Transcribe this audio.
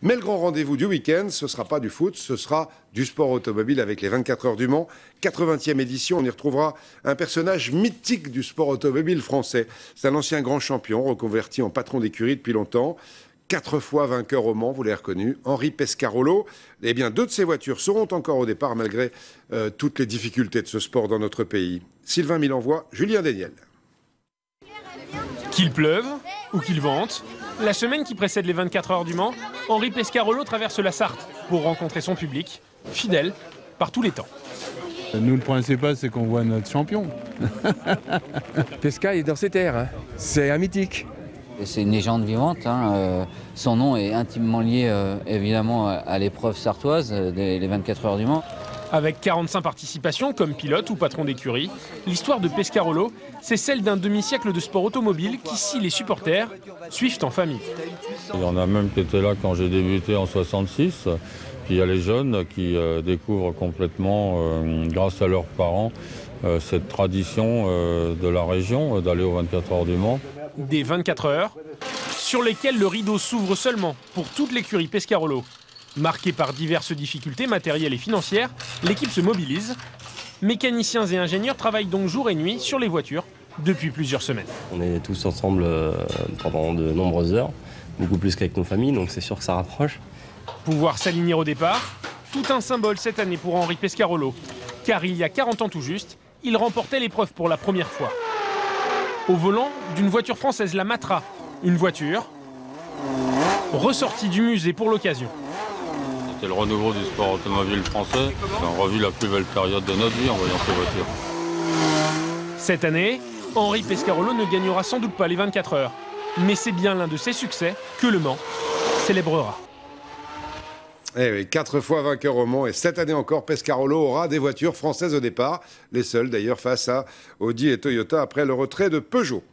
Mais le grand rendez-vous du week-end, ce ne sera pas du foot, ce sera du sport automobile avec les 24 heures du Mans. 80e édition, on y retrouvera un personnage mythique du sport automobile français. C'est un ancien grand champion, reconverti en patron d'écurie depuis longtemps. 4 fois vainqueur au Mans, vous l'avez reconnu, Henri Pescarolo. Eh bien, 2 de ses voitures seront encore au départ, malgré toutes les difficultés de ce sport dans notre pays. Sylvain Milenvoix, Julien Déniel. Qu'il pleuve ou qu'il vente, la semaine qui précède les 24 heures du Mans, Henri Pescarolo traverse la Sarthe pour rencontrer son public, fidèle par tous les temps. Nous, le principal, c'est qu'on voit notre champion. Pesca est dans ses terres, hein. C'est un mythique. C'est une légende vivante, hein. Son nom est intimement lié évidemment à l'épreuve sartoise, les 24 heures du Mans. Avec 45 participations comme pilote ou patron d'écurie, l'histoire de Pescarolo, c'est celle d'un demi-siècle de sport automobile qui, si les supporters, suivent en famille. Il y en a même qui étaient là quand j'ai débuté en 66. Puis il y a les jeunes qui découvrent complètement, grâce à leurs parents, cette tradition de la région d'aller aux 24 heures du Mans. Des 24 heures sur lesquelles le rideau s'ouvre seulement pour toute l'écurie Pescarolo. Marquée par diverses difficultés matérielles et financières, l'équipe se mobilise. Mécaniciens et ingénieurs travaillent donc jour et nuit sur les voitures depuis plusieurs semaines. On est tous ensemble pendant de nombreuses heures, beaucoup plus qu'avec nos familles, donc c'est sûr que ça rapproche. Pouvoir s'aligner au départ, tout un symbole cette année pour Henri Pescarolo. Car il y a 40 ans tout juste, il remportait l'épreuve pour la première fois. Au volant d'une voiture française, la Matra, une voiture ressortie du musée pour l'occasion. C'était le renouveau du sport automobile français. On a revu la plus belle période de notre vie en voyant ces voitures. Cette année, Henri Pescarolo ne gagnera sans doute pas les 24 heures. Mais c'est bien l'un de ses succès que le Mans célébrera. Eh oui, 4 fois vainqueur au Mans et cette année encore, Pescarolo aura des voitures françaises au départ. Les seules d'ailleurs face à Audi et Toyota après le retrait de Peugeot.